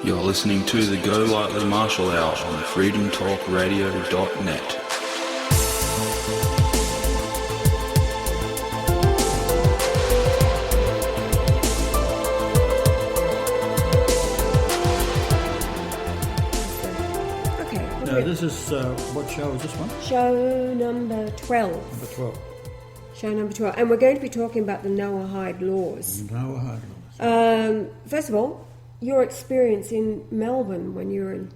You're listening to the Golightly Marshall Hour on freedomtalkradio.net. This is, what show is this one? Show number 12. Number 12. Show number 12. And we're going to be talking about the Noahide laws. Noahide laws. First of all, your experience in Melbourne when you were in...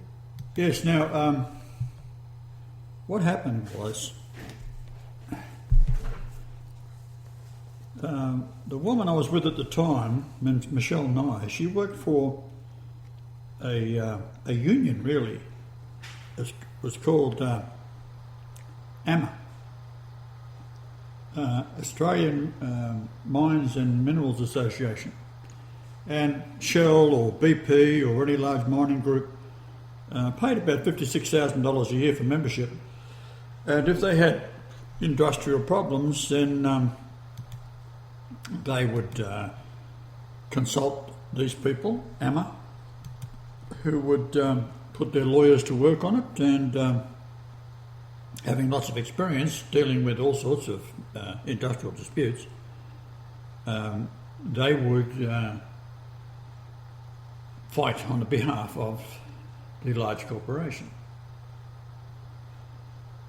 Yes, now, what happened was, the woman I was with at the time, Michelle Nye, she worked for a union, really. It was called AMA, Australian Mines and Minerals Association. And Shell or BP or any large mining group paid about $56,000 a year for membership. And if they had industrial problems, then they would consult these people, AMA, who would put their lawyers to work on it, and having lots of experience dealing with all sorts of industrial disputes, they would fight on the behalf of the large corporation.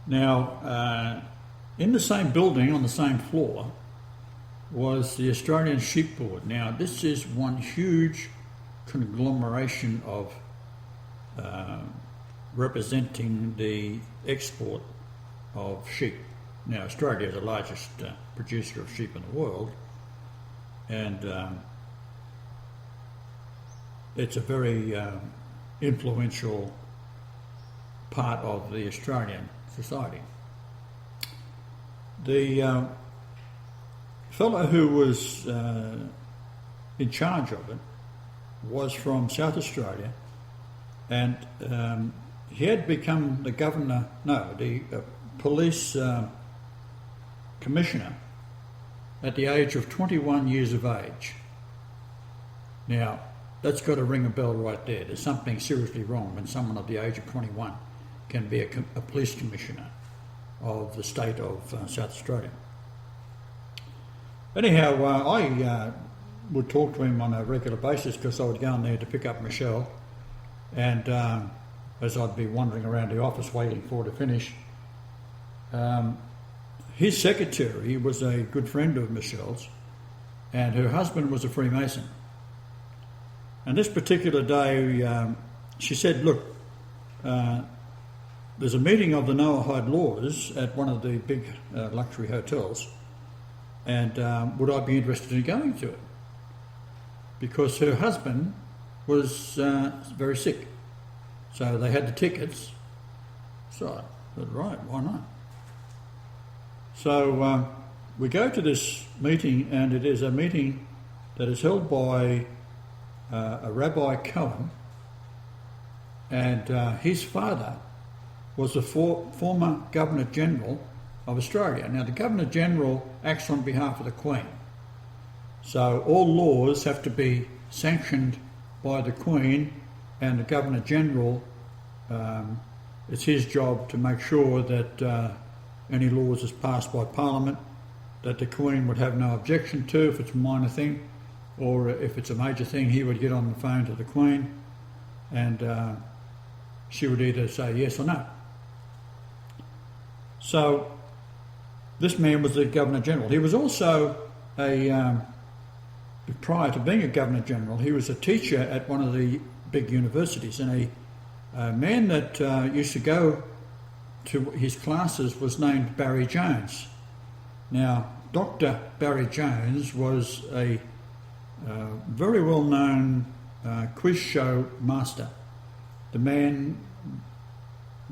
Now, in the same building, on the same floor, was the Australian Sheep Board. Now, this is one huge conglomeration of representing the export of sheep. Now, Australia is the largest producer of sheep in the world, and it's a very influential part of the Australian society. The fellow who was in charge of it was from South Australia, and he had become the police commissioner at the age of 21 years of age. Now, that's got to ring a bell right there. There's something seriously wrong when someone at the age of 21 can be a police commissioner of the state of South Australia. Anyhow, I would talk to him on a regular basis because I would go in there to pick up Michelle, and as I'd be wandering around the office waiting for her to finish, his secretary was a good friend of Michelle's, and her husband was a Freemason. And this particular day, she said, look, there's a meeting of the Noahide laws at one of the big luxury hotels, and would I be interested in going to it? Because her husband was very sick. So they had the tickets. So I said, right, why not? So we go to this meeting, and it is a meeting that is held by a Rabbi Cohen, and his father was the former Governor-General of Australia. Now, the Governor-General acts on behalf of the Queen. So all laws have to be sanctioned by the Queen, and the Governor-General, it's his job to make sure that any laws is passed by Parliament that the Queen would have no objection to if it's a minor thing, or if it's a major thing, he would get on the phone to the Queen, and she would either say yes or no. So this man was the Governor-General. He was also prior to being a Governor-General, he was a teacher at one of the big universities, and a man that used to go to his classes was named Barry Jones. Now, Dr. Barry Jones was a very well-known quiz show master. The man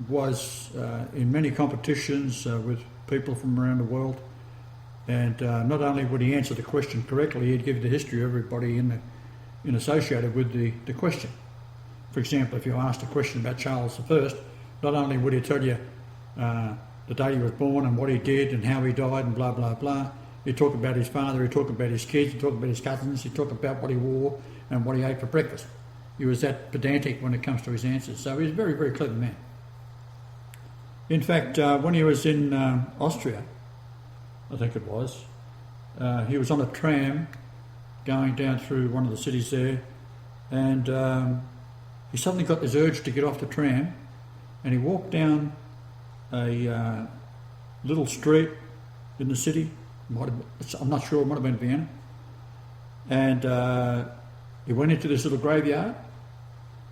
was in many competitions with people from around the world, and not only would he answer the question correctly, he'd give the history of everybody associated with the question. For example, if you asked a question about Charles I, not only would he tell you the day he was born and what he did and how he died and blah, blah, blah, he'd talk about his father, he'd talk about his kids, he'd talk about his cousins, he'd talk about what he wore and what he ate for breakfast. he was that pedantic when it comes to his answers. So he was a very, very clever man. In fact, when he was in Austria, I think it was, he was on a tram going down through one of the cities there, and he suddenly got this urge to get off the tram, and he walked down a little street in the city. I'm not sure, it might have been Vienna. And he went into this little graveyard.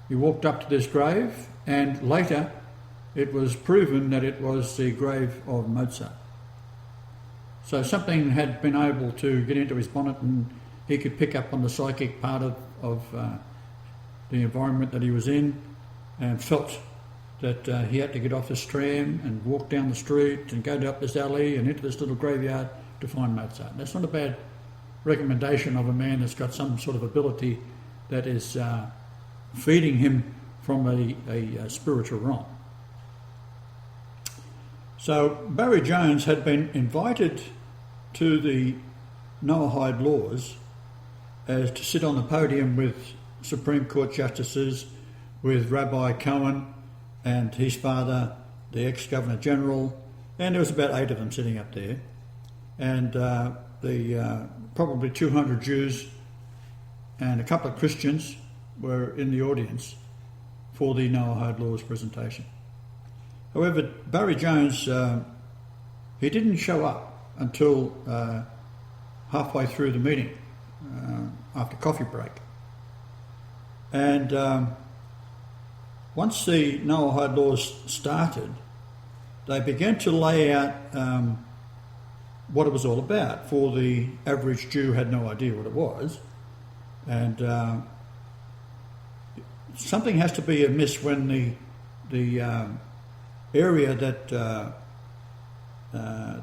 He walked up to this grave, and later it was proven that it was the grave of Mozart. So something had been able to get into his bonnet, and he could pick up on the psychic part of the environment that he was in, and felt that he had to get off this tram and walk down the street and go up this alley and into this little graveyard to find Mozart. That's not a bad recommendation of a man that's got some sort of ability that is feeding him from a spiritual realm. So Barry Jones had been invited to the Noahide laws as to sit on the podium with Supreme Court justices, with Rabbi Cohen and his father, the ex-Governor General, and there was about 8 of them sitting up there. And the probably 200 Jews and a couple of Christians were in the audience for the Noahide laws presentation. However, Barry Jones, he didn't show up until halfway through the meeting, after coffee break. And once the Noahide laws started, they began to lay out what it was all about, for the average Jew had no idea what it was. And something has to be amiss when the area that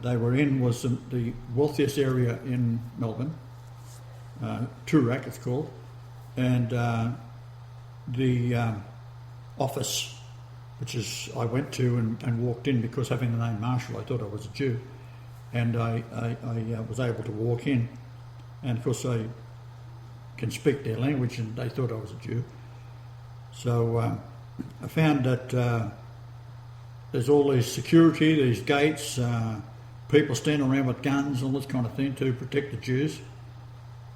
they were in was the wealthiest area in Melbourne, Toorak it's called, and the office, which is I went to and walked in because having the name Marshall, I thought I was a Jew, and I was able to walk in, and of course I can speak their language, and they thought I was a Jew. So I found that there's all these security, these gates, people standing around with guns, all this kind of thing to protect the Jews.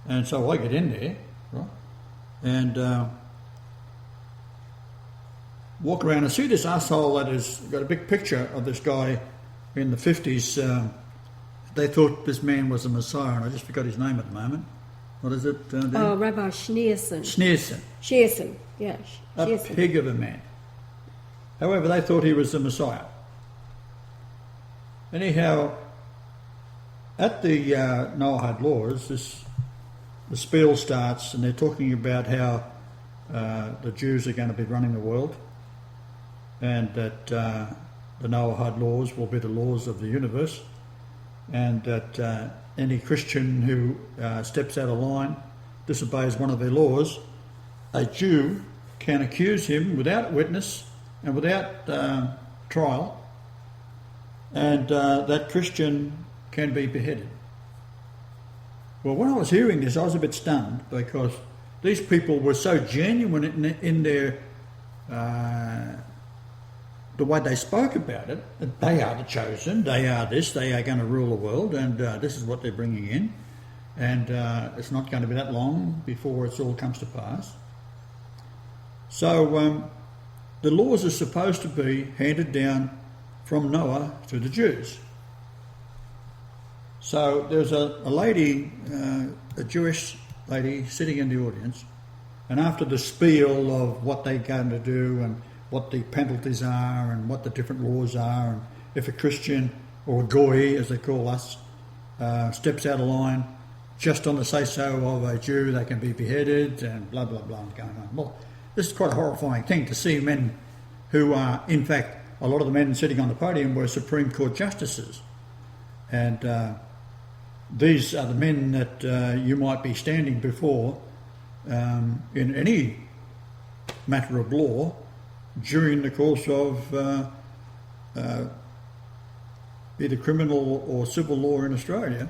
And so I get in there, right, and walk around and see this asshole that has got a big picture of this guy in the 50s. They thought this man was a Messiah, and I just forgot his name at the moment. What is it? Rabbi Schneerson. Schneerson, yeah. A pig of a man. However, they thought he was the Messiah. Anyhow, at the Noahide laws, the spiel starts, and they're talking about how the Jews are going to be running the world, and that the Noahide laws will be the laws of the universe, and that any Christian who steps out of line, disobeys one of their laws, a Jew can accuse him without witness and without trial, and that Christian can be beheaded. Well, when I was hearing this, I was a bit stunned, because these people were so genuine in their the way they spoke about it, that they are the chosen, they are this, they are going to rule the world, and this is what they're bringing in, and it's not going to be that long before it all comes to pass. So the laws are supposed to be handed down from Noah to the Jews. So there's a lady, a Jewish lady, sitting in the audience, and after the spiel of what they're going to do and what the penalties are and what the different laws are, and if a Christian, or a goy as they call us, steps out of line just on the say-so of a Jew, they can be beheaded, and blah, blah, blah, and going on. Well, this is quite a horrifying thing to see men who are, in fact, a lot of the men sitting on the podium were Supreme Court justices. And these are the men that you might be standing before in any matter of law during the course of either criminal or civil law in Australia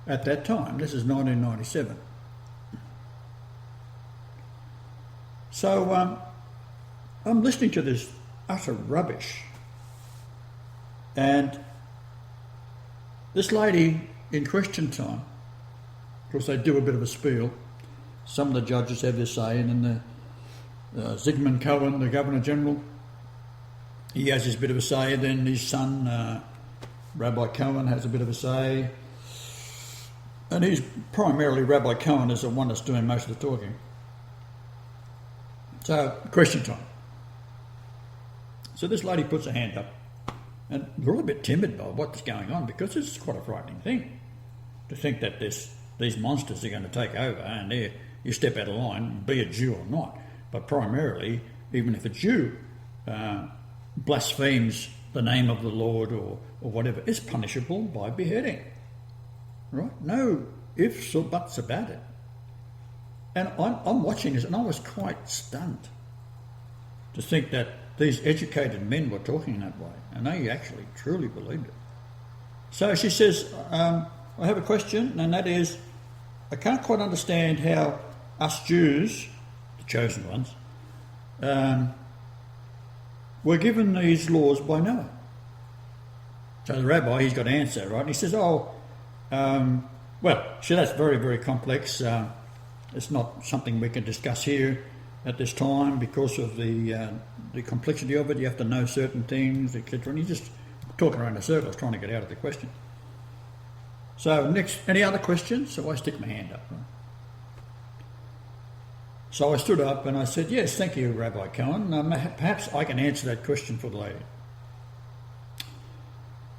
at that time. This is 1997. So I'm listening to this utter rubbish, and this lady in question time, of course they do a bit of a spiel. Some of the judges have their say, and then the Zygmunt Cohen, the Governor General, he has his bit of a say. Then his son, Rabbi Cohen, has a bit of a say. And he's primarily, Rabbi Cohen is the one that's doing most of the talking. So, question time. So this lady puts her hand up, and we're all a bit timid by what's going on, because it's quite a frightening thing to think that these monsters are going to take over, and you step out of line, be a Jew or not. But primarily, even if a Jew blasphemes the name of the Lord or whatever, it's punishable by beheading. Right? No ifs or buts about it. And I'm watching this, and I was quite stunned to think that these educated men were talking that way, and they actually truly believed it. So she says, I have a question, and that is, I can't quite understand how us Jews, the chosen ones, were given these laws by Noah. So the rabbi, he's got an answer, right? And he says, that's very, very complex. It's not something we can discuss here at this time because of the complexity of it. You have to know certain things, etc. And he's just talking around in circles, trying to get out of the question. So next, any other questions? So I stick my hand up. Right? So I stood up and I said, yes, thank you, Rabbi Cohen. Perhaps I can answer that question for the lady.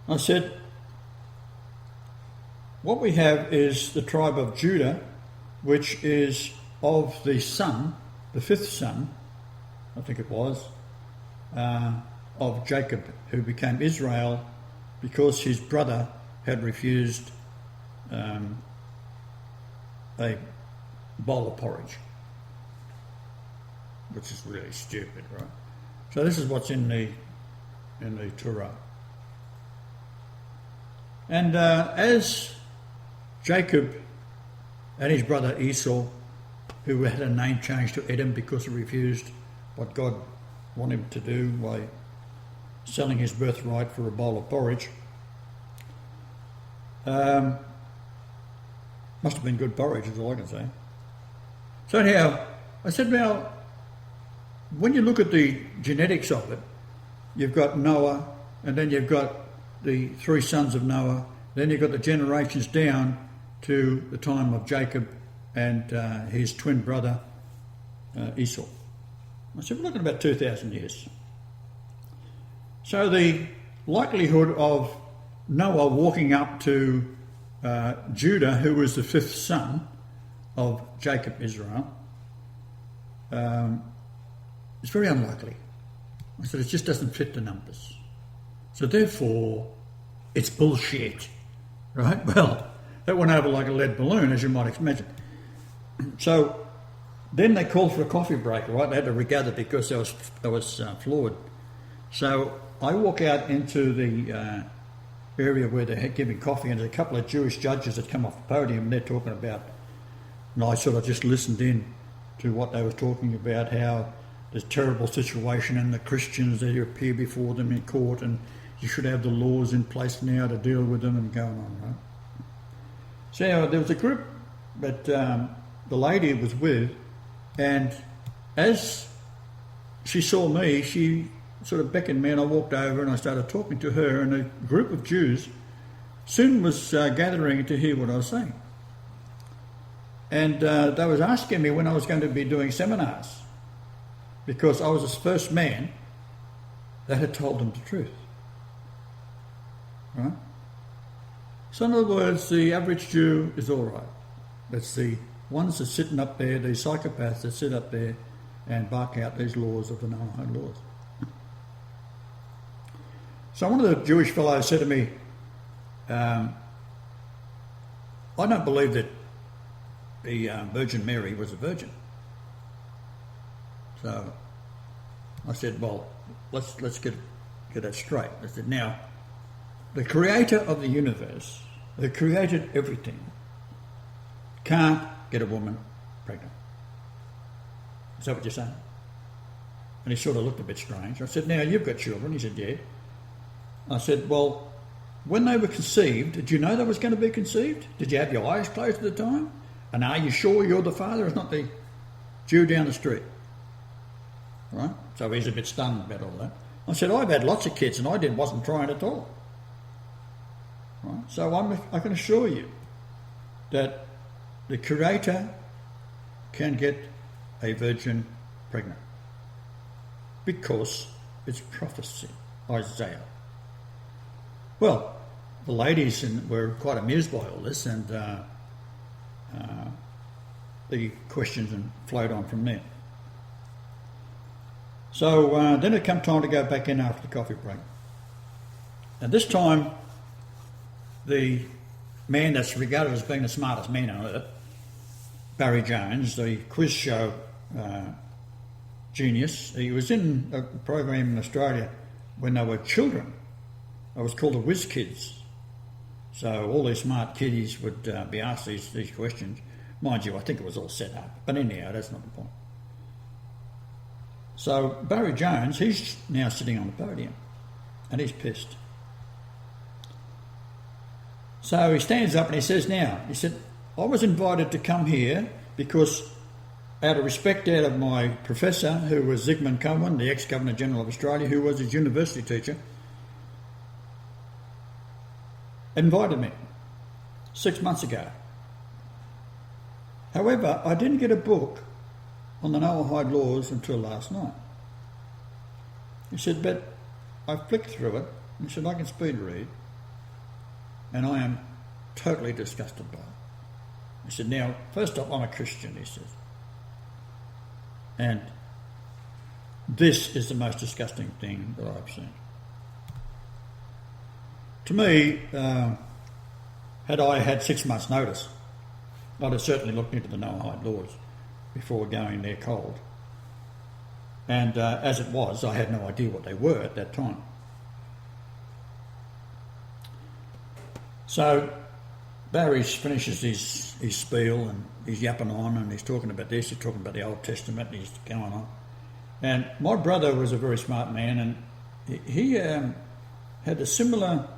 I said, what we have is the tribe of Judah, which is of the son, the fifth son, I think it was, of Jacob, who became Israel because his brother had refused a bowl of porridge, which is really stupid, right? So this is what's in the Torah. And as Jacob and his brother Esau, who had a name changed to Edom because he refused what God wanted him to do by selling his birthright for a bowl of porridge, must have been good porridge, is all I can say. So anyhow, I said, now, when you look at the genetics of it, you've got Noah, and then you've got the three sons of Noah, then you've got the generations down to the time of Jacob and his twin brother Esau. I said, we're looking at about 2,000 years. So the likelihood of Noah walking up to Judah, who was the fifth son of Jacob, Israel, is very unlikely. I said, it just doesn't fit the numbers. So therefore, it's bullshit, right? Well, that went over like a lead balloon, as you might imagine. So then they called for a coffee break, right? They had to regather because they was floored. So I walk out into the area where they're giving coffee, and there's a couple of Jewish judges that come off the podium, and they're talking about, and I sort of just listened in to what they were talking about, how there's a terrible situation and the Christians, they appear before them in court, and you should have the laws in place now to deal with them, and going on, right? So there was a group that the lady was with, and as she saw me, she sort of beckoned me, and I walked over and I started talking to her, and a group of Jews soon was gathering to hear what I was saying. And they was asking me when I was going to be doing seminars, because I was the first man that had told them the truth. Right? So in other words, the average Jew is all right. It's the ones that are sitting up there, the psychopaths that sit up there and bark out these laws of the Noahide laws. So one of the Jewish fellows said to me, I don't believe that the Virgin Mary was a virgin. So I said, well, let's get that straight. I said, now, the creator of the universe, who created everything, can't get a woman pregnant. Is that what you're saying? And he sort of looked a bit strange. I said, now, you've got children? He said, yeah. I said, well, when they were conceived, did you know they was going to be conceived? Did you have your eyes closed at the time? And are you sure you're the father? It's not the Jew down the street. Right? So he's a bit stunned about all that. I said, I've had lots of kids and I wasn't trying at all. Right? So I can assure you that the Creator can get a virgin pregnant because it's prophecy, Isaiah. Well, the ladies were quite amused by all this, and the questions flowed on from there. So then it came time to go back in after the coffee break. And this time, the man that's regarded as being the smartest man on earth, Barry Jones, the quiz show genius, he was in a program in Australia when they were children. It was called the Whiz Kids. So all these smart kiddies would be asked these questions. Mind you, I think it was all set up. But anyhow, that's not the point. So Barry Jones, he's now sitting on the podium and he's pissed. So he stands up and he says, I was invited to come here because out of respect out of my professor, who was Zygmunt Cohen, the ex-Governor-General of Australia, who was his university teacher, invited me 6 months ago. However, I didn't get a book on the Noahide laws until last night. He said, but I flicked through it, and he said, I can speed read, and I am totally disgusted by it. He said, now, first off, I'm a Christian, he says, and this is the most disgusting thing that I've seen. To me, had I had 6 months' notice, I'd have certainly looked into the Noahide laws before going there cold. And as it was, I had no idea what they were at that time. So Barry finishes his spiel and he's yapping on and he's talking about this, he's talking about the Old Testament, and he's going on. And my brother was a very smart man, and he had a similar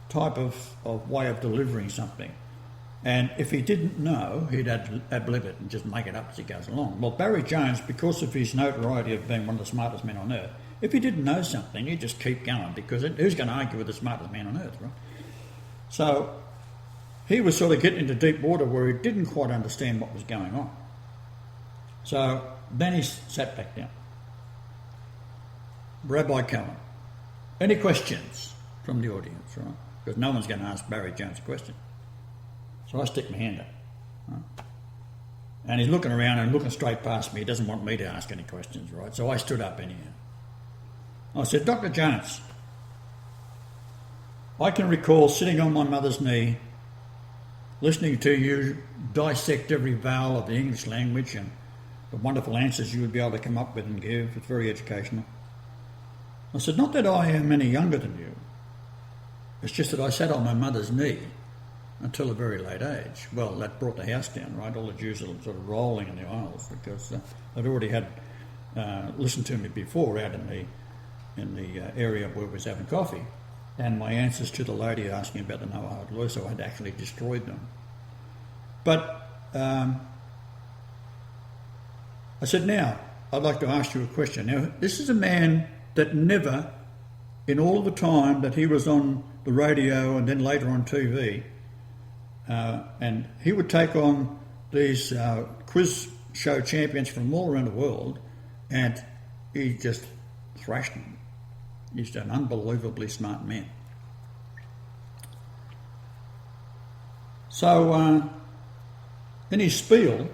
type of way of delivering something. And if he didn't know, he'd ad-lib it and just make it up as he goes along. Well, Barry Jones, because of his notoriety of being one of the smartest men on earth, if he didn't know something, he'd just keep going, because who's going to argue with the smartest man on earth, right? So he was sort of getting into deep water where he didn't quite understand what was going on. So then he sat back down. Rabbi Cohen, any questions from the audience, right? Because no one's going to ask Barry Jones a question. So I stick my hand up. Right? And he's looking around and looking straight past me. He doesn't want me to ask any questions, right? So I stood up anyhow. I said, Dr. Jones, I can recall sitting on my mother's knee, listening to you dissect every vowel of the English language and the wonderful answers you would be able to come up with and give. It's very educational. I said, not that I am any younger than you. It's just that I sat on my mother's knee until a very late age. Well, that brought the house down, right? All the Jews are sort of rolling in the aisles because they'd already had listened to me before out in the area where we was having coffee, and my answers to the lady asking about the Noahide law, so I'd actually destroyed them. But I said, now, I'd like to ask you a question. Now, this is a man that never, in all the time that he was on the radio and then later on TV, and he would take on these quiz show champions from all around the world, and he just thrashed them. He's an unbelievably smart man. So in his spiel,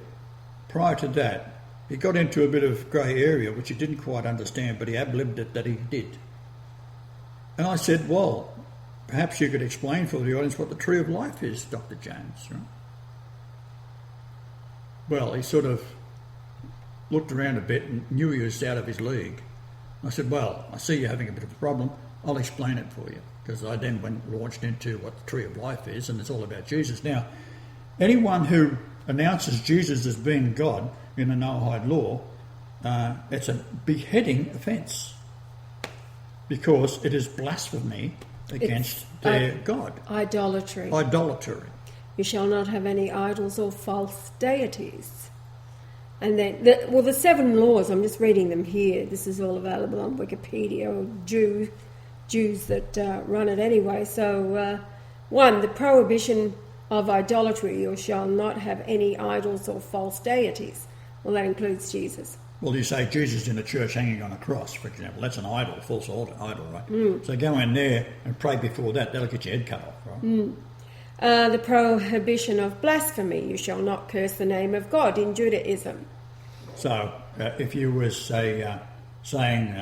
prior to that, he got into a bit of grey area, which he didn't quite understand, but he ad-libbed it that he did. And I said, well, perhaps you could explain for the audience what the tree of life is, Dr. Jones. Right? Well, he sort of looked around a bit and knew he was out of his league. I said, well, I see you're having a bit of a problem. I'll explain it for you. Because I then launched into what the tree of life is, and it's all about Jesus. Now, anyone who announces Jesus as being God in the Noahide law it's a beheading offence because it is blasphemy against their God. Idolatry. Idolatry. You shall not have any idols or false deities. And then, the 7 laws, I'm just reading them here. This is all available on Wikipedia, or Jews that run it anyway. So, 1, the prohibition of idolatry. You shall not have any idols or false deities. Well, that includes Jesus. Well, you say Jesus in a church hanging on a cross, for example. That's an idol, false idol, right? So go in there and pray before that. That'll get your head cut off, right? The prohibition of blasphemy. You shall not curse the name of God in Judaism. So if you was, say, saying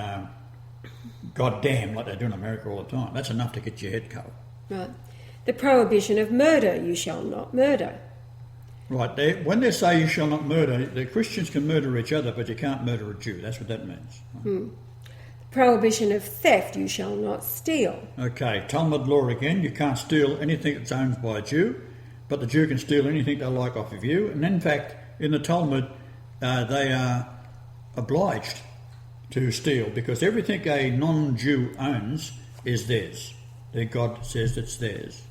God damn, like they do in America all the time, that's enough to get your head cut off. Right. The prohibition of murder. You shall not murder. Right. When they say you shall not murder, the Christians can murder each other, but you can't murder a Jew. That's what that means. Right? Prohibition of theft. You shall not steal. Okay, Talmud law again. You can't steal anything that's owned by a Jew, but the Jew can steal anything they like off of you. And in fact, in the Talmud, they are obliged to steal because everything a non-Jew owns is theirs. Their God says it's theirs.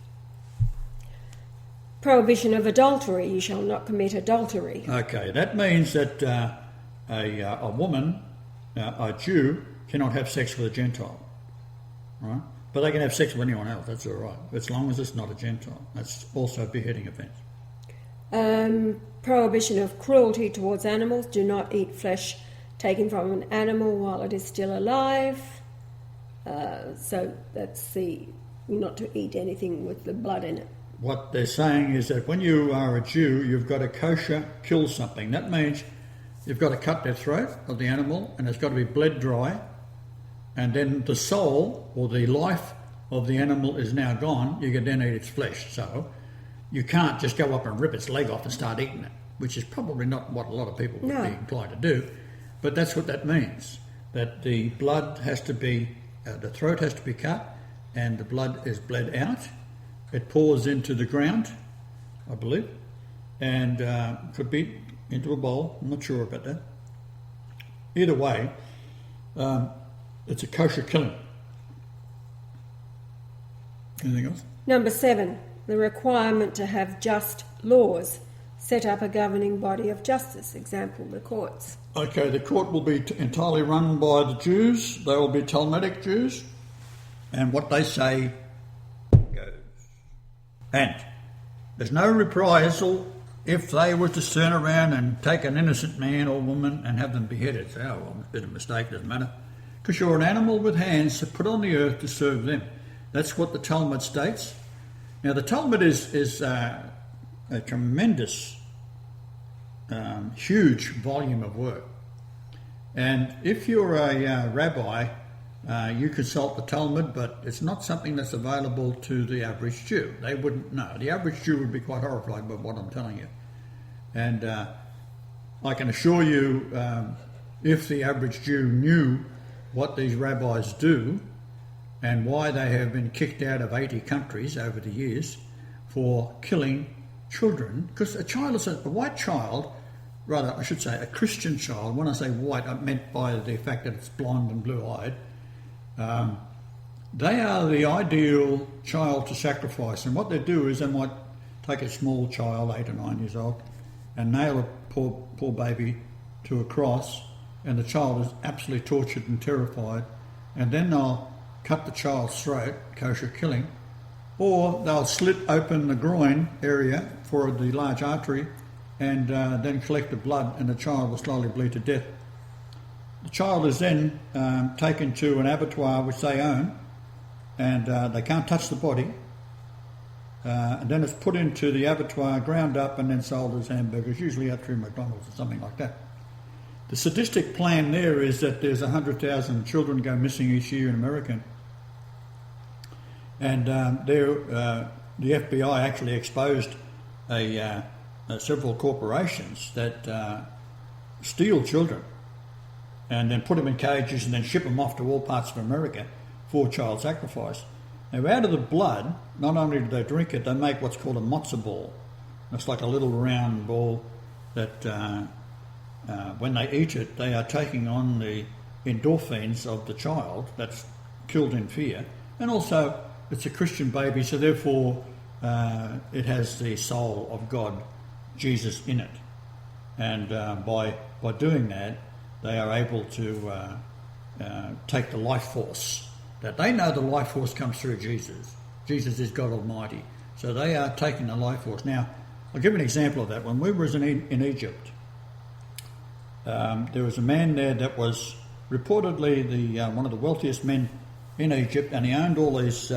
Prohibition of adultery. You shall not commit adultery. Okay, that means that a woman, a Jew, cannot have sex with a Gentile, right? But they can have sex with anyone else, that's all right, as long as it's not a Gentile. That's also a beheading offence. Prohibition of cruelty towards animals. Do not eat flesh taken from an animal while it is still alive. So that's not to eat anything with the blood in it. What they're saying is that when you are a Jew, you've got to kosher kill something. That means you've got to cut the throat of the animal and it's got to be bled dry. And then the soul or the life of the animal is now gone. You can then eat its flesh. So you can't just go up and rip its leg off and start eating it, which is probably not what a lot of people would be inclined to do. But that's what that means, that the blood has to be, the throat has to be cut and the blood is bled out. It pours into the ground, I believe, and could be into a bowl. I'm not sure about that. Either way, it's a kosher killing. Anything else? Number 7, the requirement to have just laws. Set up a governing body of justice, example, the courts. Okay, the court will be entirely run by the Jews. They will be Talmudic Jews, and what they say goes. And there's no reprisal if they were to turn around and take an innocent man or woman and have them beheaded. Say, oh, well, it's been a mistake, doesn't matter. Because you're an animal with hands put on the earth to serve them. That's what the Talmud states. Now, the Talmud is a tremendous, huge volume of work. And if you're a rabbi, you consult the Talmud, but it's not something that's available to the average Jew. They wouldn't know. The average Jew would be quite horrified by what I'm telling you. And I can assure you, if the average Jew knew what these rabbis do and why they have been kicked out of 80 countries over the years for killing children, because a child is a white child, rather I should say a Christian child. When I say white, I meant by the fact that it's blonde and blue-eyed. They are the ideal child to sacrifice, and what they do is they might take a small child, 8 or 9 years old, and nail a poor baby to a cross, and the child is absolutely tortured and terrified, and then they'll cut the child's throat, kosher killing, or they'll slit open the groin area for the large artery and then collect the blood, and the child will slowly bleed to death. The child is then taken to an abattoir which they own, and they can't touch the body, and then it's put into the abattoir, ground up, and then sold as hamburgers, usually out through McDonald's or something like that. The sadistic plan there is that there's 100,000 children go missing each year in America. And the FBI actually exposed several corporations that steal children and then put them in cages and then ship them off to all parts of America for child sacrifice. Now, out of the blood, not only do they drink it, they make what's called a matzo ball. It's like a little round ball that when they eat it, they are taking on the endorphins of the child that's killed in fear, and also it's a Christian baby, so therefore it has the soul of God, Jesus, in it. And by doing that, they are able to take the life force. That they know the life force comes through Jesus. Jesus is God Almighty. So they are taking the life force. Now, I'll give an example of that. When we were in Egypt, there was a man there that was reportedly one of the wealthiest men in Egypt, and he owned all these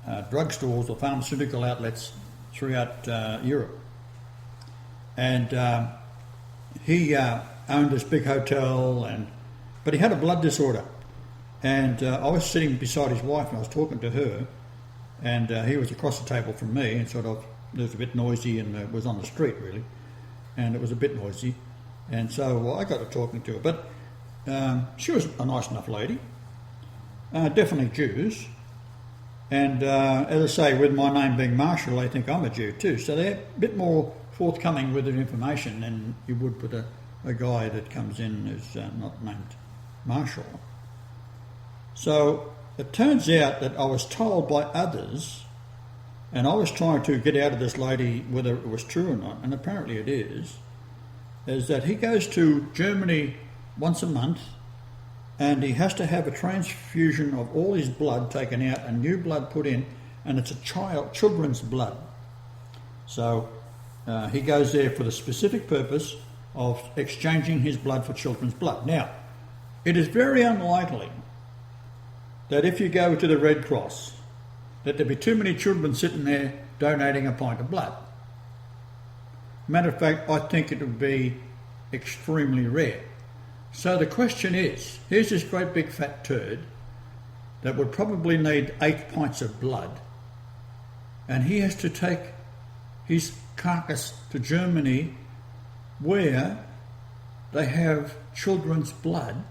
drugstores or pharmaceutical outlets throughout Europe. And he owned this big hotel, but he had a blood disorder. And I was sitting beside his wife and I was talking to her, and he was across the table from me, and it was a bit noisy, and it was on the street really, and it was a bit noisy. And so I got to talking to her, but she was a nice enough lady, definitely Jews. And as I say, with my name being Marshall, they think I'm a Jew too. So they're a bit more forthcoming with their information than you would with a guy that comes in who's not named Marshall. So it turns out that I was told by others, and I was trying to get out of this lady whether it was true or not, and apparently it is that he goes to Germany once a month, and he has to have a transfusion of all his blood taken out and new blood put in, and it's a children's blood. So he goes there for the specific purpose of exchanging his blood for children's blood. Now, it is very unlikely that if you go to the Red Cross, that there'll be too many children sitting there donating a pint of blood. Matter of fact, I think it would be extremely rare. So the question is, here's this great big fat turd that would probably need 8 pints of blood, and he has to take his carcass to Germany where they have children's blood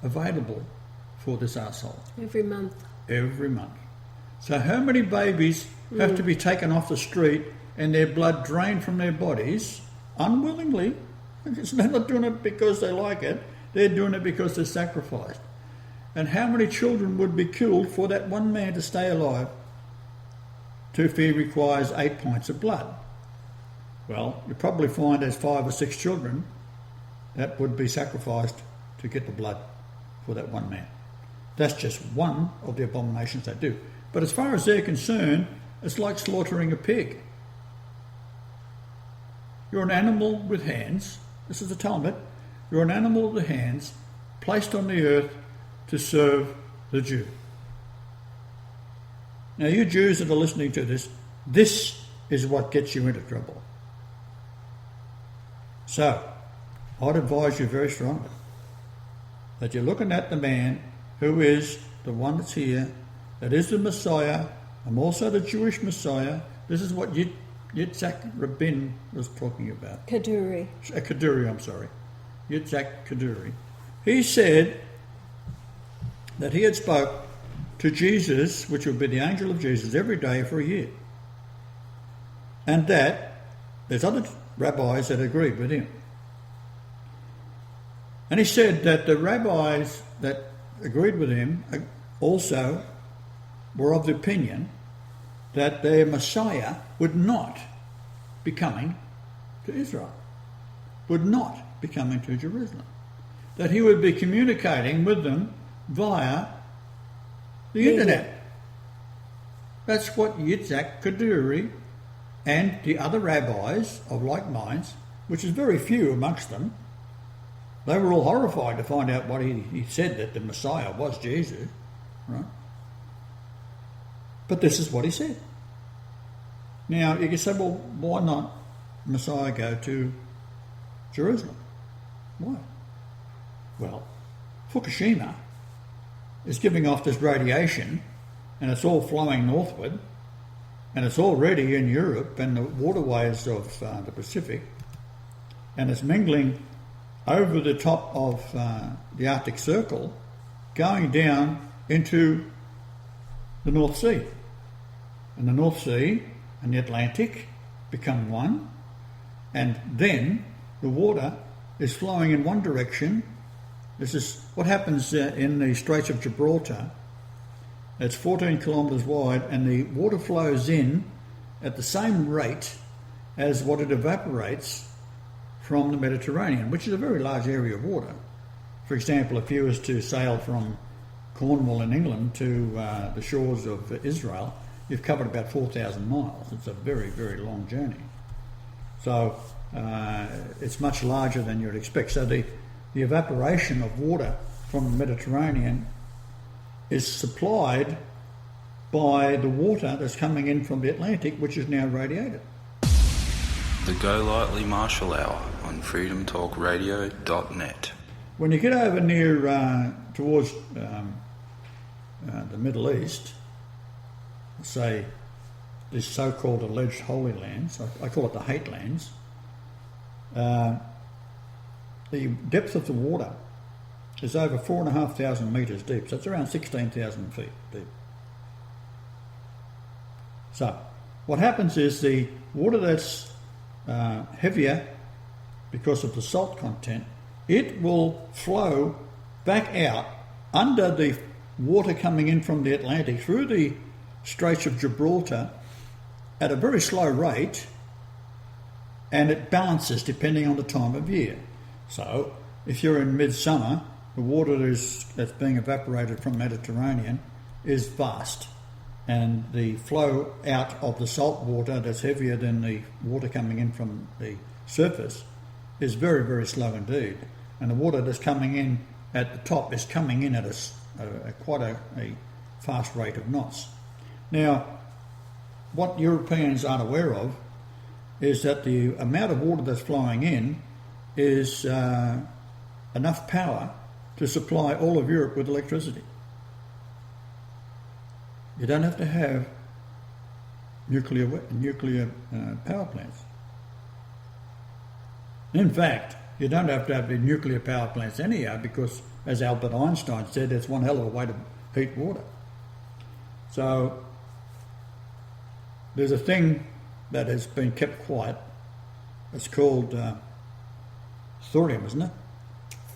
available for this arsehole. Every month. Every month. So how many babies have to be taken off the street and their blood drained from their bodies unwillingly? They're not doing it because they like it. They're doing it because they're sacrificed. And how many children would be killed for that one man to stay alive if he requires 8 pints of blood? Well, you probably find there's 5 or 6 children that would be sacrificed to get the blood for that one man. That's just one of the abominations they do. But as far as they're concerned, it's like slaughtering a pig. You're an animal with hands. This is the Talmud. You're an animal with hands placed on the earth to serve the Jew. Now, you Jews that are listening to this is what gets you into trouble. So, I'd advise you very strongly that you're looking at the man who is the one that's here, that is the Messiah. I'm also the Jewish Messiah. This is what Yitzhak Rabin was talking about. Kaduri. Kaduri, I'm sorry. Yitzhak Kaduri. He said that he had spoke to Jesus, which would be the angel of Jesus, every day for a year. And that there's other rabbis that agreed with him. And he said that the rabbis that agreed with him also were of the opinion that their Messiah would not be coming to Israel, would not be coming to Jerusalem, that he would be communicating with them via the internet. That's what Yitzhak Kaduri and the other rabbis of like minds, which is very few amongst them, they were all horrified to find out what he said, that the Messiah was Jesus, right? But this is what he said. Now, you can say, well, why not Messiah go to Jerusalem? Why? Well, Fukushima is giving off this radiation, and it's all flowing northward, and it's already in Europe and the waterways of the Pacific, and it's mingling over the top of the Arctic Circle, going down into the North Sea. And the North Sea and the Atlantic become one, and then the water is flowing in one direction. This is what happens in the Straits of Gibraltar. It's 14 kilometres wide, and the water flows in at the same rate as what it evaporates from the Mediterranean, which is a very large area of water. For example, if you was to sail from Cornwall in England to the shores of Israel, you've covered about 4,000 miles. It's a very, very long journey. So it's much larger than you'd expect. So the evaporation of water from the Mediterranean is supplied by the water that's coming in from the Atlantic, which is now radiated. The Golightly Marshall Hour on freedomtalkradio.net. When you get over near towards the Middle East, say this so-called alleged Holy Lands, I call it the hate lands, the depth of the water is over 4,500 metres deep, so it's around 16,000 feet deep. So what happens is the water that's heavier because of the salt content, it will flow back out under the water coming in from the Atlantic through the Straits of Gibraltar at a very slow rate, and it balances depending on the time of year. So if you're in midsummer, the water that's being evaporated from the Mediterranean is vast, and the flow out of the salt water that's heavier than the water coming in from the surface is very, very slow indeed. And the water that's coming in at the top is coming in at quite a fast rate of knots. Now, what Europeans aren't aware of is that the amount of water that's flowing in is enough power to supply all of Europe with electricity. You don't have to have nuclear power plants. In fact, you don't have to have the nuclear power plants anyhow, because, as Albert Einstein said, it's one hell of a way to heat water. So there's a thing that has been kept quiet. It's called thorium, isn't it?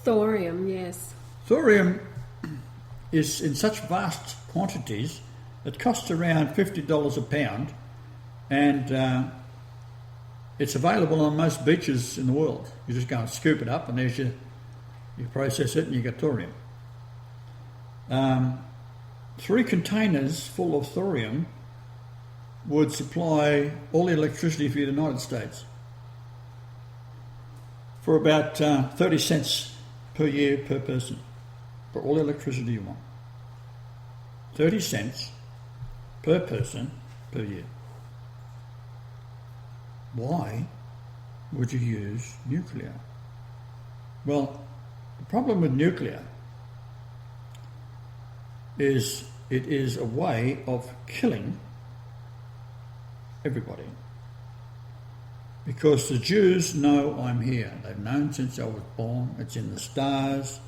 Thorium, yes. Thorium is in such vast quantities, it costs around $50 a pound, and it's available on most beaches in the world. You just go and scoop it up, and there's you process it, and you get thorium. 3 containers full of thorium would supply all the electricity for the United States for about 30 cents per year per person for all the electricity you want. 30 cents per person per year. Why would you use nuclear? Well, the problem with nuclear is it is a way of killing everybody. Because the Jews know I'm here. They've known since I was born. It's in the stars,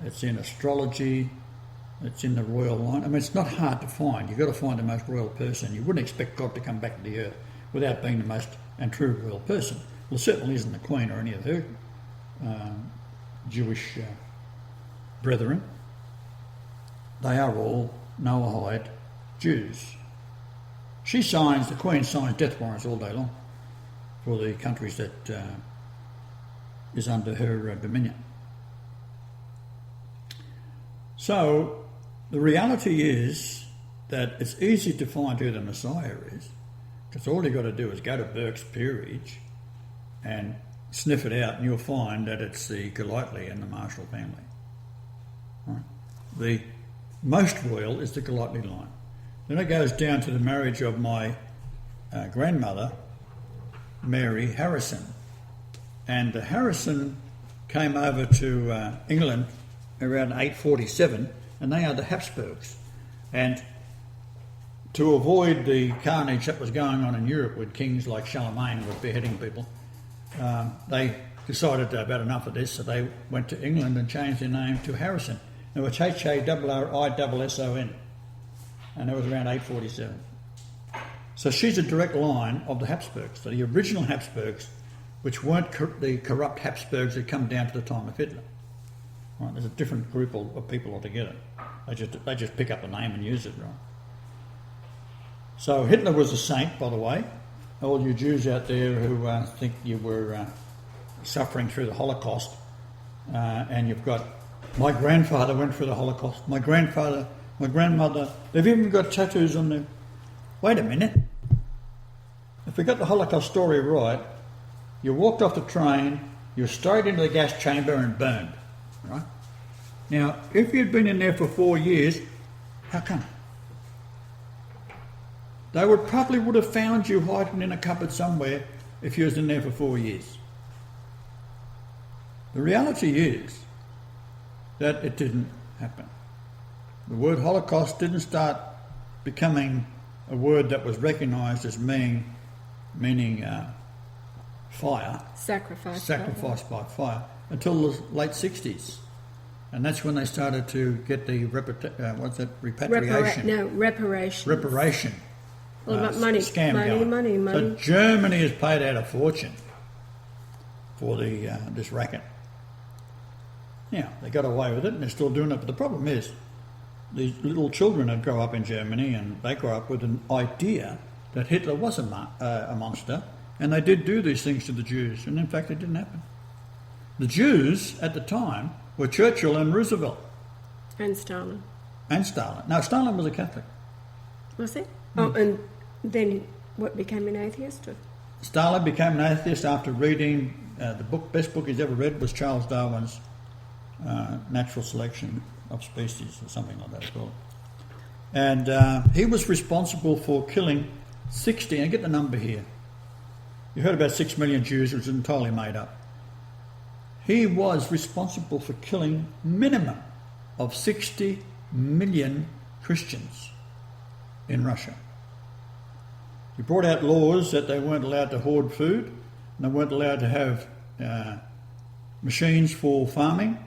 it's in astrology, it's in the royal line. I mean, it's not hard to find. You've got to find the most royal person. You wouldn't expect God to come back to the earth without being the most and true royal person. Well, it certainly isn't the Queen or any of her Jewish brethren. They are all Noahide Jews. The Queen signs death warrants all day long for the countries that is under her dominion. So the reality is that it's easy to find who the Messiah is, because all you've got to do is go to Burke's Peerage and sniff it out, and you'll find that it's the Golightly and the Marshall family. Right? The most royal is the Golightly line. Then it goes down to the marriage of my grandmother, Mary Harrison. And the Harrison came over to England around 847, and they are the Habsburgs. And to avoid the carnage that was going on in Europe with kings like Charlemagne who were beheading people, they decided they'd had enough of this, so they went to England and changed their name to Harrison. It was Harrison, and that was around 847. So she's a direct line of the Habsburgs. So the original Habsburgs which weren't the corrupt Habsburgs that come down to the time of Hitler. Right? There's a different group of people altogether. They just pick up a name and use it, right? So Hitler was a saint, by the way. All you Jews out there who think you were suffering through the Holocaust, and you've got, my grandfather went through the Holocaust, my grandfather, my grandmother, they've even got tattoos on them. Wait a minute. If we got the Holocaust story right, you walked off the train, you're straight into the gas chamber and burned, right? Now, if you'd been in there for 4 years, how come? They would have found you hiding in a cupboard somewhere if you was in there for 4 years. The reality is that it didn't happen. The word Holocaust didn't start becoming a word that was recognised as meaning fire. Sacrifice by fire until the late 60s. And that's when they started to get the repatriation. Reparation. All about money. Scam money. So Germany has paid out a fortune for this racket. Now, they got away with it and they're still doing it, but the problem is these little children that grow up in Germany and they grow up with an idea that Hitler was a monster, and they did do these things to the Jews, and in fact it didn't happen. The Jews at the time were Churchill and Roosevelt. And Stalin. Now, Stalin was a Catholic. Was he? Oh, and then what, became an atheist? Or? Stalin became an atheist after reading the best book he's ever read was Charles Darwin's Natural Selection of Species, or something like that it's called. And he was responsible for killing 60, and get the number here. You heard about 6 million Jews, it was entirely made up. He was responsible for killing minimum of 60 million Christians in Russia. He brought out laws that they weren't allowed to hoard food, and they weren't allowed to have machines for farming,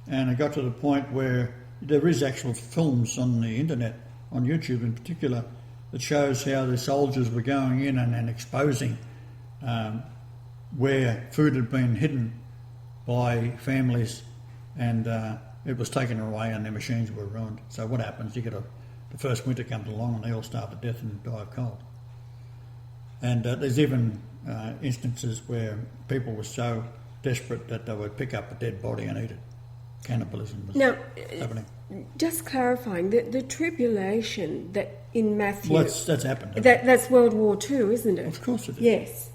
and it got to the point where there is actual films on the internet, on YouTube in particular, that shows how the soldiers were going in and exposing where food had been hidden by families, and it was taken away and their machines were ruined. So what happens? You get the first winter comes along and they all starve to death and die of cold. And there's even instances where people were so desperate that they would pick up a dead body and eat it. Cannibalism was happening. Just clarifying, the tribulation that in Matthew... Well, that's happened. That's World War II, isn't it? Of course it is. Yes.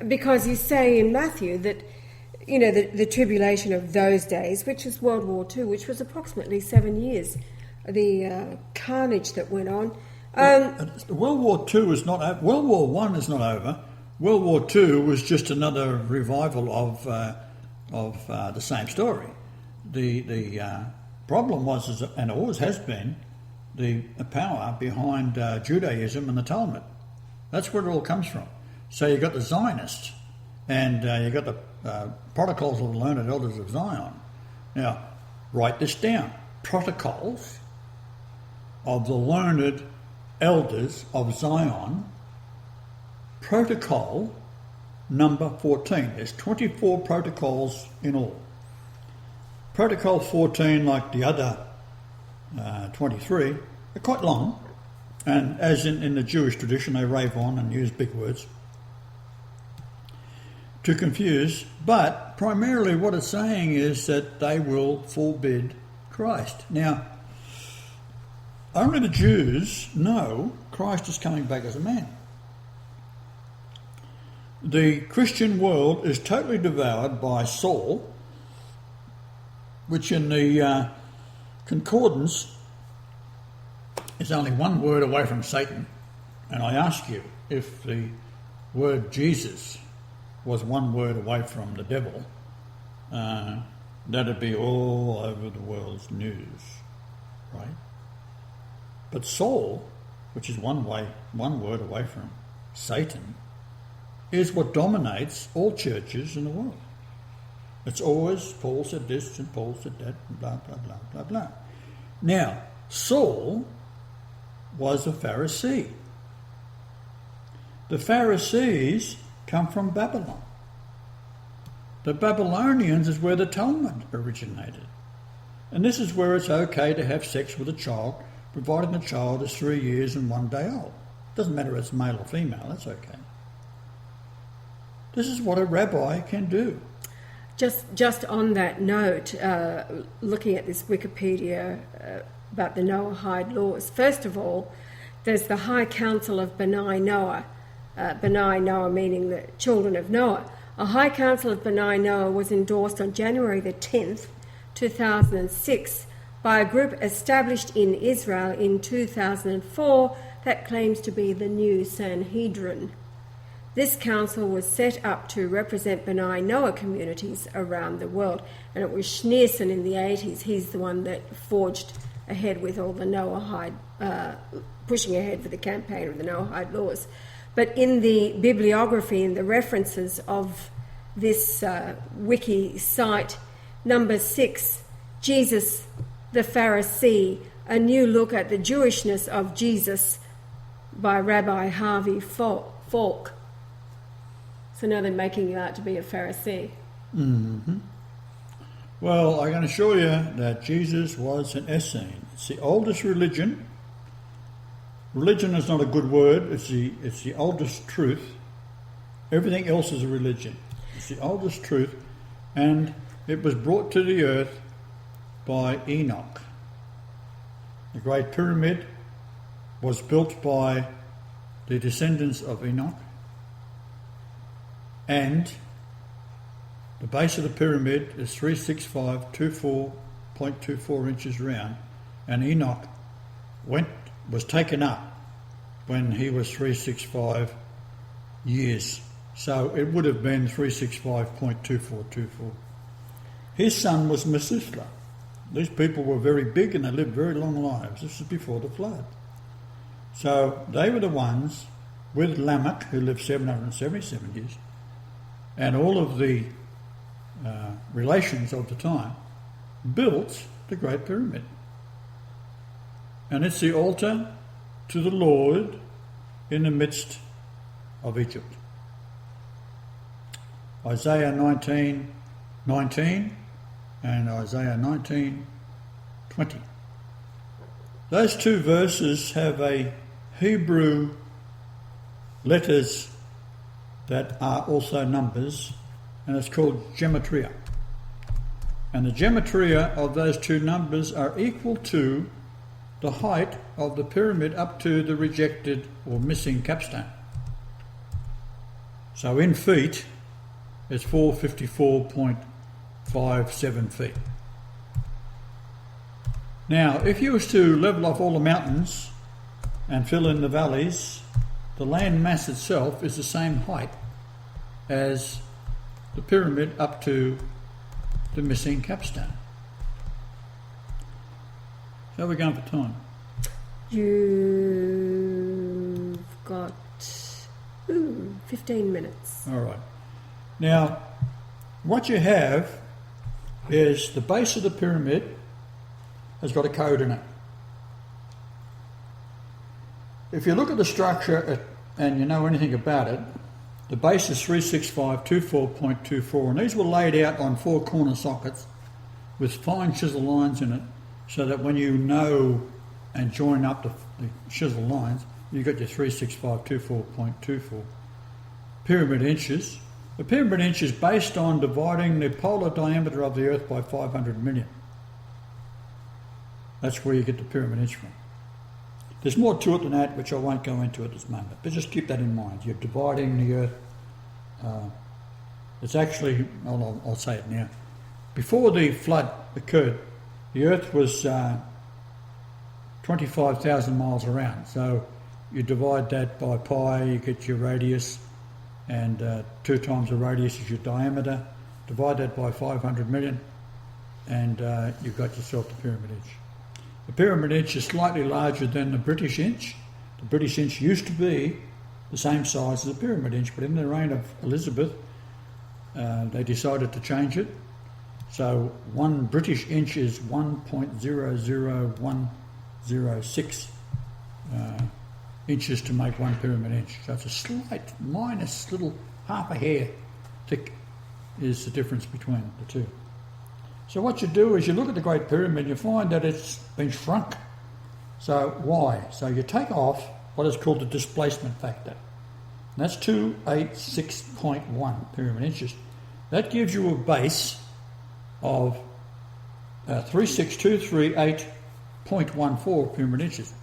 Because you say in Matthew that, you know, the tribulation of those days, which is World War II, which was approximately 7 years, the carnage that went on. World War II is not over. World War I is not over. World War II was just another revival of the same story. The problem was, and always has been, the power behind Judaism and the Talmud. That's where it all comes from. So you've got the Zionists, and you've got the Protocols of the Learned Elders of Zion. Now, write this down. Protocols of the Learned Elders of Zion, protocol number 14. There's 24 protocols in all. Protocol 14, like the other 23, are quite long, and as in the Jewish tradition, they rave on and use big words to confuse, but primarily what it's saying is that they will forbid Christ. Now, only the Jews know Christ is coming back as a man. The Christian world is totally devoured by Saul, which in the concordance is only one word away from Satan. And I ask you, if the word Jesus was one word away from the devil, that'd be all over the world's news, right? But Saul, which is one word away from Satan, is what dominates all churches in the world. It's always Paul said this and Paul said that and blah, blah, blah, blah, blah. Now, Saul was a Pharisee. The Pharisees come from Babylon. The Babylonians is where the Talmud originated. And this is where it's okay to have sex with a child, provided the child is 3 years and 1 day old. Doesn't matter if it's male or female, that's okay. This is what a rabbi can do. Just on that note, looking at this Wikipedia about the Noahide laws, first of all, there's the High Council of B'nai Noah. B'nai Noah meaning the children of Noah. A High Council of B'nai Noah was endorsed on January the 10th, 2006 by a group established in Israel in 2004 that claims to be the new Sanhedrin. This council was set up to represent B'nai Noah communities around the world, and it was Schneerson in the 80s. He's the one that forged ahead with all the Noahide, pushing ahead for the campaign of the Noahide laws. But in the bibliography, in the references of this wiki site, number 6, Jesus the Pharisee, a new look at the Jewishness of Jesus by Rabbi Harvey Falk. So now they're making you out to be a Pharisee. Mm-hmm. Well, I can assure you that Jesus was an Essene. It's the oldest religion. Religion is not a good word. It's the oldest truth. Everything else is a religion. It's the oldest truth, and it was brought to the earth by Enoch. The Great Pyramid was built by the descendants of Enoch, and the base of the pyramid is 365.24 inches round, and Enoch was taken up when he was 365 years. So it would have been 365.2424. His son was Methuselah. These people were very big and they lived very long lives. This is before the flood. So they were the ones, with Lamech, who lived 777 years, and all of the relations of the time, built the Great Pyramid. And it's the altar to the Lord in the midst of Egypt. Isaiah 19:19 and Isaiah 19:20. Those two verses have a Hebrew letters that are also numbers, and it's called gematria. And the gematria of those two numbers are equal to the height of the pyramid up to the rejected or missing capstone. So in feet, it's 454.57 feet. Now, if you was to level off all the mountains and fill in the valleys, the land mass itself is the same height as the pyramid up to the missing capstone. How are we going for time? You've got 15 minutes. All right. Now, what you have is the base of the pyramid has got a code in it. If you look at the structure and you know anything about it, the base is 365.24.24, and these were laid out on 4 corner sockets with fine chisel lines in it, so that when you know and join up the chisel lines, you got your 365.24.24 pyramid inches. The pyramid inch is based on dividing the polar diameter of the Earth by 500 million. That's where you get the pyramid inch from. There's more to it than that, which I won't go into at this moment, but just keep that in mind. You're dividing the Earth. It's actually, I'll say it now. Before the flood occurred, the Earth was 25,000 miles around. So you divide that by pi, you get your radius, and 2 times the radius is your diameter. Divide that by 500 million, and you've got yourself the pyramid inch. The pyramid inch is slightly larger than the British inch. The British inch used to be the same size as the pyramid inch, but in the reign of Elizabeth, they decided to change it. So 1 British inch is 1.00106 inches to make 1 pyramid inch. So it's a slight, minus little half a hair thick is the difference between the two. So what you do is you look at the Great Pyramid, you find that it's been shrunk. So why? So you take off what is called the displacement factor. And that's 286.1 pyramid inches. That gives you a base of 36238.14 pyramid inches.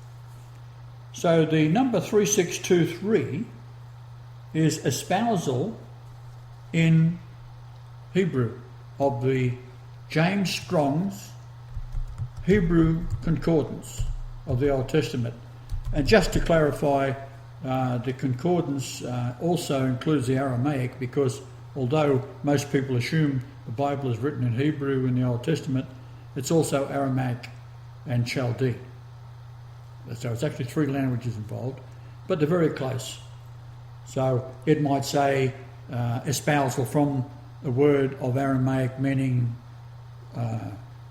So the number 3623 is espousal in Hebrew of the James Strong's Hebrew Concordance of the Old Testament. And just to clarify, the concordance also includes the Aramaic, because although most people assume the Bible is written in Hebrew in the Old Testament, it's also Aramaic and Chaldean. So it's actually three languages involved, but they're very close. So it might say espousal from a word of Aramaic meaning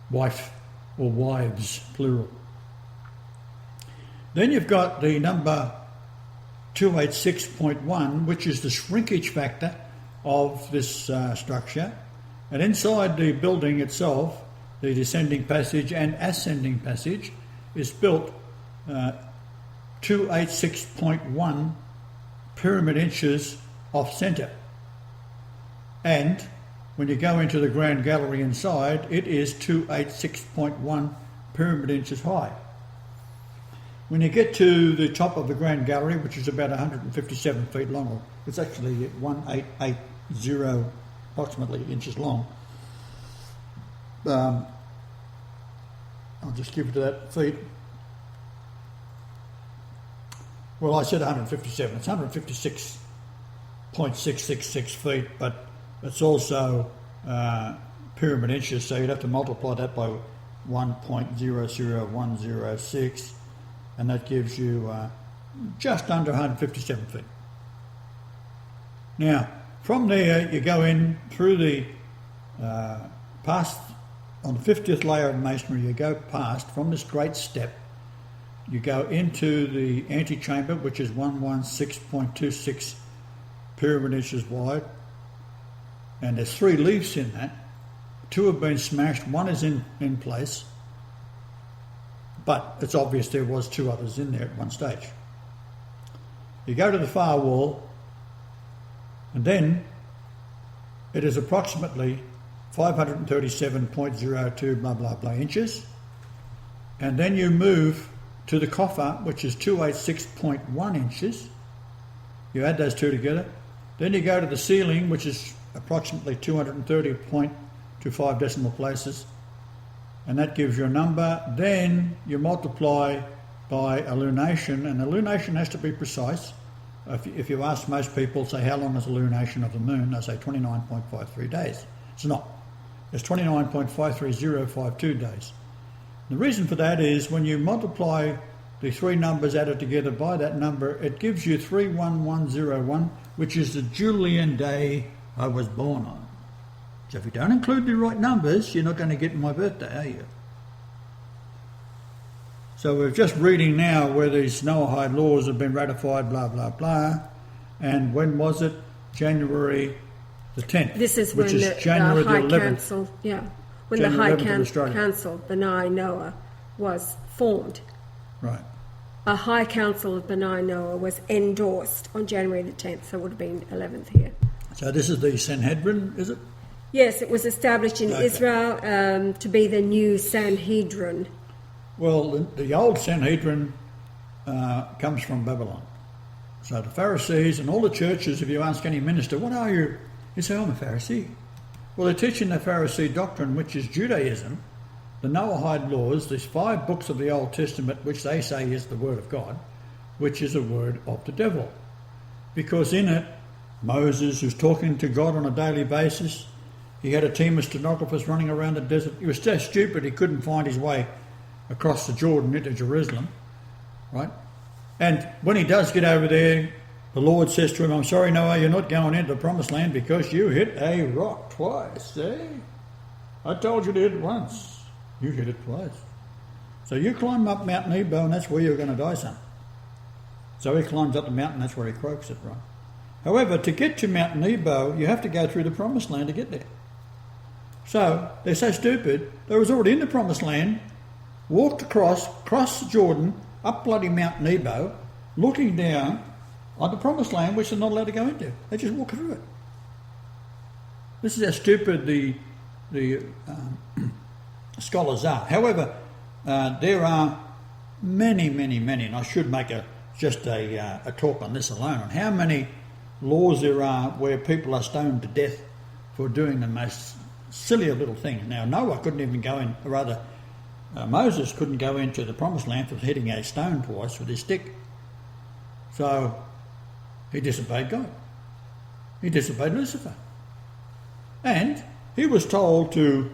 wife or wives, plural. Then you've got the number 286.1, which is the shrinkage factor of this structure. And inside the building itself, the descending passage and ascending passage is built 286.1 pyramid inches off centre. And when you go into the grand gallery inside, it is 286.1 pyramid inches high. When you get to the top of the grand gallery, which is about 157 feet long, or it's actually 1880 approximately inches long, I'll just give it to that feet. Well, I said 157. It's 156.666 feet, but it's also pyramid inches, so you'd have to multiply that by 1.00106, and that gives you just under 157 feet. Now, from there, you go in through the past, on the 50th layer of masonry, you go past, from this great step, you go into the antechamber, which is 116.26 pyramid inches wide, and there's three leaves in that. Two have been smashed, one is in place, but it's obvious there was two others in there at one stage. You go to the far wall, and then it is approximately 537.02 blah blah blah inches, and then you move to the coffer, which is 286.1 inches. You add those two together. Then you go to the ceiling, which is approximately 230.25 decimal places, and that gives you a number. Then you multiply by a lunation, and the lunation has to be precise. If you ask most people, say, how long is a lunation of the moon? They say 29.53 days. It's not. It's 29.53052 days. The reason for that is when you multiply the three numbers added together by that number, it gives you 31101, which is the Julian day I was born on. So if you don't include the right numbers, you're not going to get my birthday, are you? So we're just reading now where these Noahide laws have been ratified, blah, blah, blah. And when was it? January the 10th. This is which when is January the High the 11th. Council, when January the High 11th Council, Benai Noah, was formed. Right. A High Council of Benai Noah was endorsed on January the 10th, so it would have been 11th here. So this is the Sanhedrin, is it? Yes, it was established in Israel to be the new Sanhedrin. Well, the old Sanhedrin comes from Babylon. So the Pharisees and all the churches, if you ask any minister, what are you? You say, I'm a Pharisee. Well, they're teaching the Pharisee doctrine, which is Judaism, the Noahide laws, these 5 books of the Old Testament, which they say is the Word of God, which is a word of the devil. Because in it, Moses, who's talking to God on a daily basis, he had a team of stenographers running around the desert. He was so stupid he couldn't find his way across the Jordan into Jerusalem, right? And when he does get over there, the Lord says to him, I'm sorry, Noah, you're not going into the promised land because you hit a rock twice, see? I told you to hit it once. You hit it twice. So you climb up Mount Nebo and that's where you're going to die, son. So he climbs up the mountain, that's where he croaks it, right? However, to get to Mount Nebo, you have to go through the Promised Land to get there. So they're so stupid, they was already in the Promised Land, walked across, crossed the Jordan, up bloody Mount Nebo, looking down on the Promised Land, which they're not allowed to go into. They just walk through it. This is how stupid the scholars are. However, there are many, and I should make a talk on this alone, on how many laws there are where people are stoned to death for doing the most silly little things. Now, Noah couldn't even go in, or rather, Moses couldn't go into the Promised Land for hitting a stone twice with his stick. So, he disobeyed God. He disobeyed Lucifer. And he was told to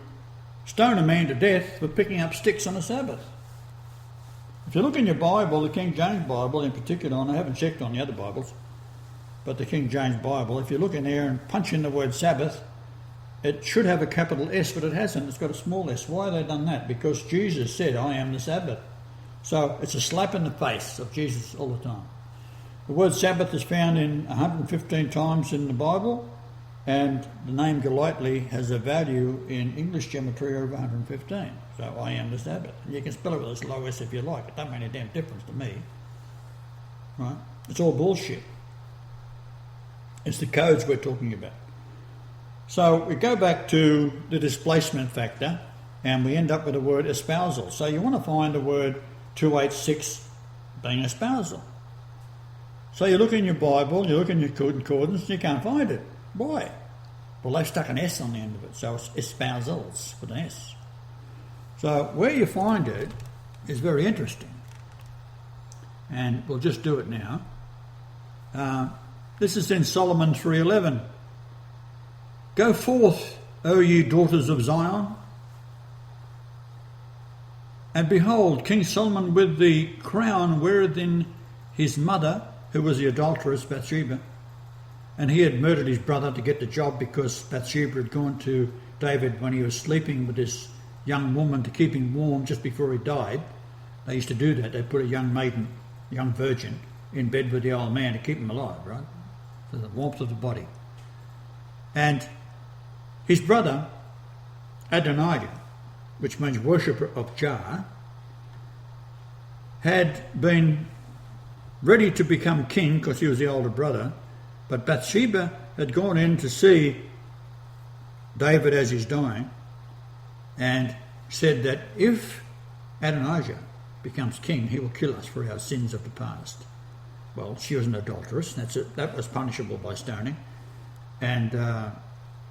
stone a man to death for picking up sticks on the Sabbath. If you look in your Bible, the King James Bible in particular, and I haven't checked on the other Bibles, but the King James Bible, if you look in there and punch in the word Sabbath, it should have a capital S, but it hasn't. It's got a small s. Why have they done that? Because Jesus said, I am the Sabbath. So it's a slap in the face of Jesus all the time. The word Sabbath is found in 115 times in the Bible, and the name Golightly has a value in English geometry of 115. So I am the Sabbath. And you can spell it with this low s if you like. It don't make any damn difference to me. Right? It's all bullshit. It's the codes we're talking about. So we go back to the displacement factor, and we end up with the word espousal. So you want to find the word 286 being espousal. So you look in your Bible, you look in your concordance, and you can't find it. Why? Well, they've stuck an S on the end of it, so it's espousals with an S. So where you find it is very interesting. And we'll just do it now. This is in Solomon 3:11. Go forth, O ye daughters of Zion, and behold, King Solomon with the crown wherein his mother, who was the adulteress Bathsheba, and he had murdered his brother to get the job because Bathsheba had gone to David when he was sleeping with this young woman to keep him warm just before he died. They used to do that. They put a young maiden, young virgin, in bed with the old man to keep him alive, right? For the warmth of the body. And his brother, Adonijah, which means worshipper of Jah, had been ready to become king because he was the older brother, but Bathsheba had gone in to see David as he's dying and said that if Adonijah becomes king, he will kill us for our sins of the past. Well, she was an adulteress, that was punishable by stoning, and a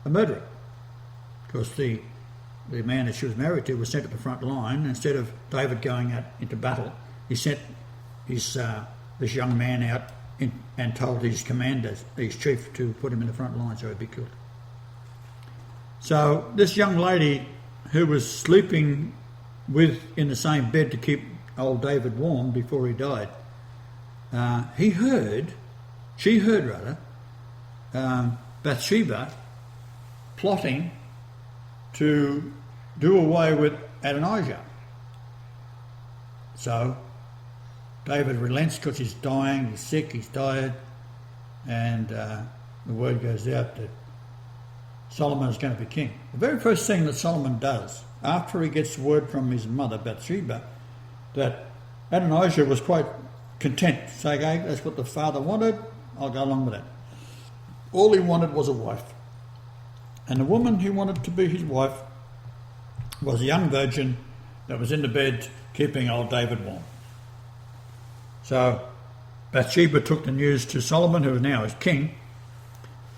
murderer, because the man that she was married to was sent to the front line. Instead of David going out into battle, he sent this young man out and told his commander, his chief, to put him in the front line so he'd be killed. So this young lady who was sleeping in the same bed to keep old David warm before he died, she heard Bathsheba plotting to do away with Adonijah. So David relents because he's dying, he's sick, he's tired, and the word goes out that Solomon is going to be king. The very first thing that Solomon does, after he gets word from his mother Bathsheba that Adonijah was quite content, saying, hey, that's what the father wanted, I'll go along with that. All he wanted was a wife. And the woman he wanted to be his wife was a young virgin that was in the bed keeping old David warm. So Bathsheba took the news to Solomon, who now is king,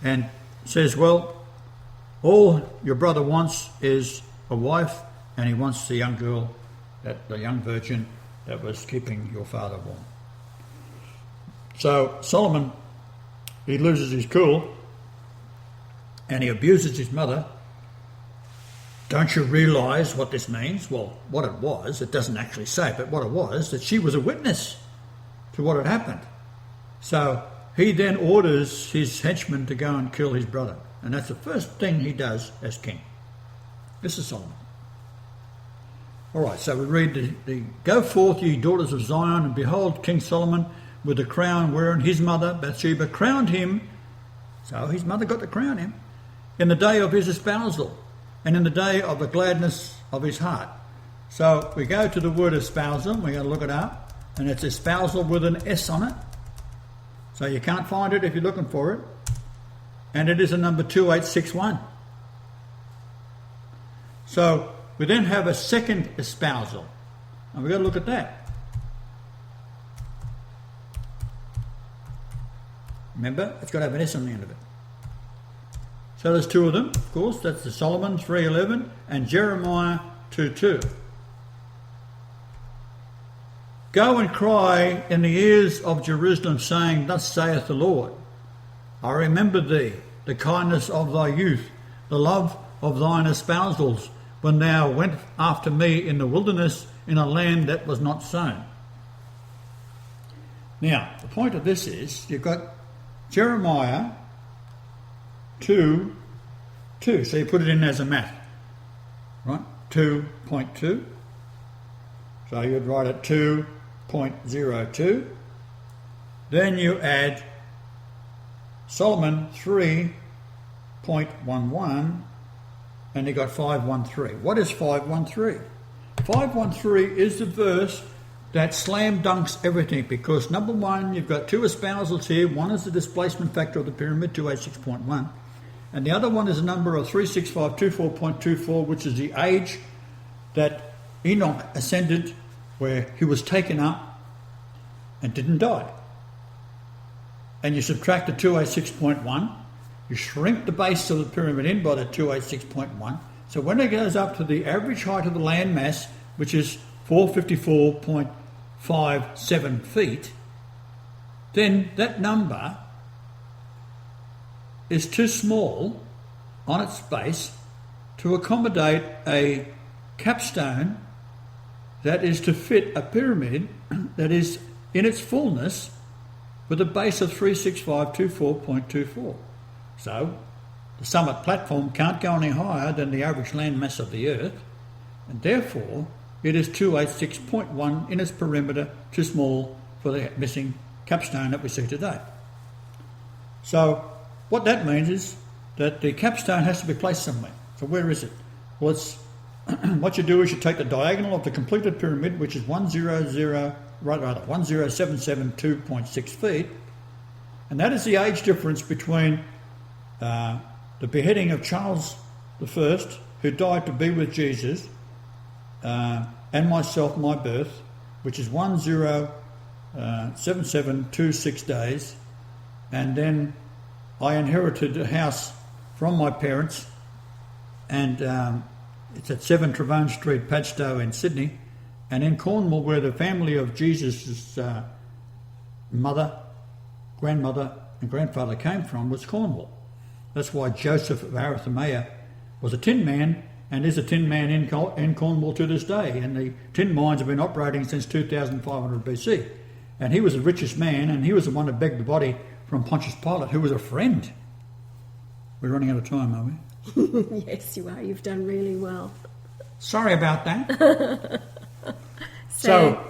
and says, well, all your brother wants is a wife, and he wants the young girl, the young virgin that was keeping your father warm. So Solomon, he loses his cool, and he abuses his mother. Don't you realise what this means? Well, what it was, it doesn't actually say, but what it was, that she was a witness to what had happened. So he then orders his henchmen to go and kill his brother. And that's the first thing he does as king. This is Solomon. All right, so we read the Go forth, ye daughters of Zion, and behold, King Solomon with the crown wherein his mother, Bathsheba, crowned him So his mother got to crown him in the day of his espousal and in the day of the gladness of his heart. So we go to the word espousal, we're going to look it up, and it's espousal with an S on it. So you can't find it if you're looking for it. And it is a number 2861. So we then have a second espousal. And we've got to look at that. Remember, it's got to have an S on the end of it. So there's two of them, of course. That's the Solomon 3:11 and Jeremiah 2:2. Go and cry in the ears of Jerusalem, saying, Thus saith the Lord, I remember thee, the kindness of thy youth, the love of thine espousals, when thou went after me in the wilderness, in a land that was not sown. Now, the point of this is, you've got Jeremiah 2:2, so you put it in as a math, right? 2.2. So you'd write it 2.02. Then you add Solomon 3.11, and you got 513. What is 513? 513 is the verse that slam dunks everything, because number one, you've got two espousals here. One is the displacement factor of the pyramid, 286.1, and the other one is a number of 36524.24, which is the age that Enoch ascended, where he was taken up and didn't die. And you subtract the 286.1, you shrink the base of the pyramid in by the 286.1. So when it goes up to the average height of the land mass, which is 454.57 feet, then that number is too small on its base to accommodate a capstone that is to fit a pyramid that is in its fullness with a base of 36524.24. So the summit platform can't go any higher than the average land mass of the earth, and therefore it is 286.1 in its perimeter, too small for the missing capstone that we see today. So what that means is that the capstone has to be placed somewhere. So where is it? Well, it's what you do is you take the diagonal of the completed pyramid, which is 10772.6 feet, and that is the age difference between the beheading of Charles I, who died to be with Jesus, and myself, my birth, which is 107726 days, and then I inherited a house from my parents, and it's at 7 Travone Street, Padstow in Sydney, and in Cornwall, where the family of Jesus' mother, grandmother and grandfather came from, was Cornwall. That's why Joseph of Arimathea was a tin man and is a tin man in Cornwall to this day, and the tin mines have been operating since 2500 BC. And he was the richest man, and he was the one that begged the body from Pontius Pilate, who was a friend. We're running out of time, are we? Yes, you are. You've done really well. Sorry about that. So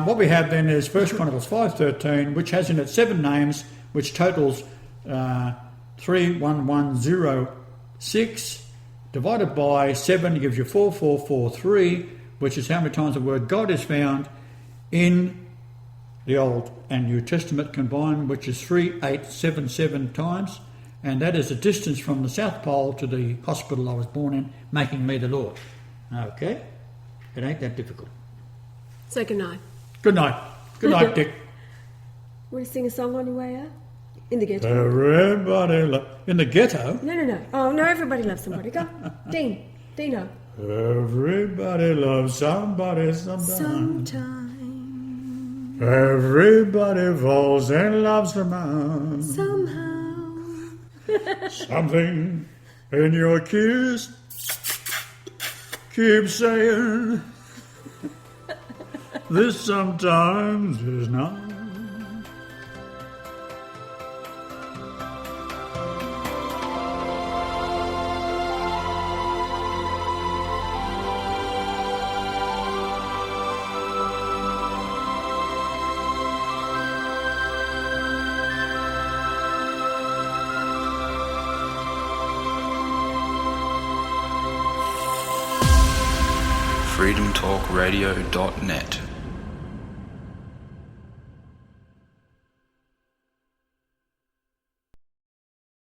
what we have then is 1 Chronicles 5:13, which has in it 7 names, which totals 31106, divided by 7 gives you 4443, which is how many times the word God is found in the Old and New Testament combined, which is 3877 times. And that is the distance from the South Pole to the hospital I was born in, making me the Lord. Okay? It ain't that difficult. So good night. Good night. Good night, Dick. Want to sing a song on your way out? In the ghetto? Everybody in the ghetto? No. Oh, no, everybody loves somebody. Go. Dino. Everybody loves somebody sometime. Sometime. Everybody falls in love somehow. Somehow. Something in your kiss keeps saying this sometimes is not. freedomtalkradio.net.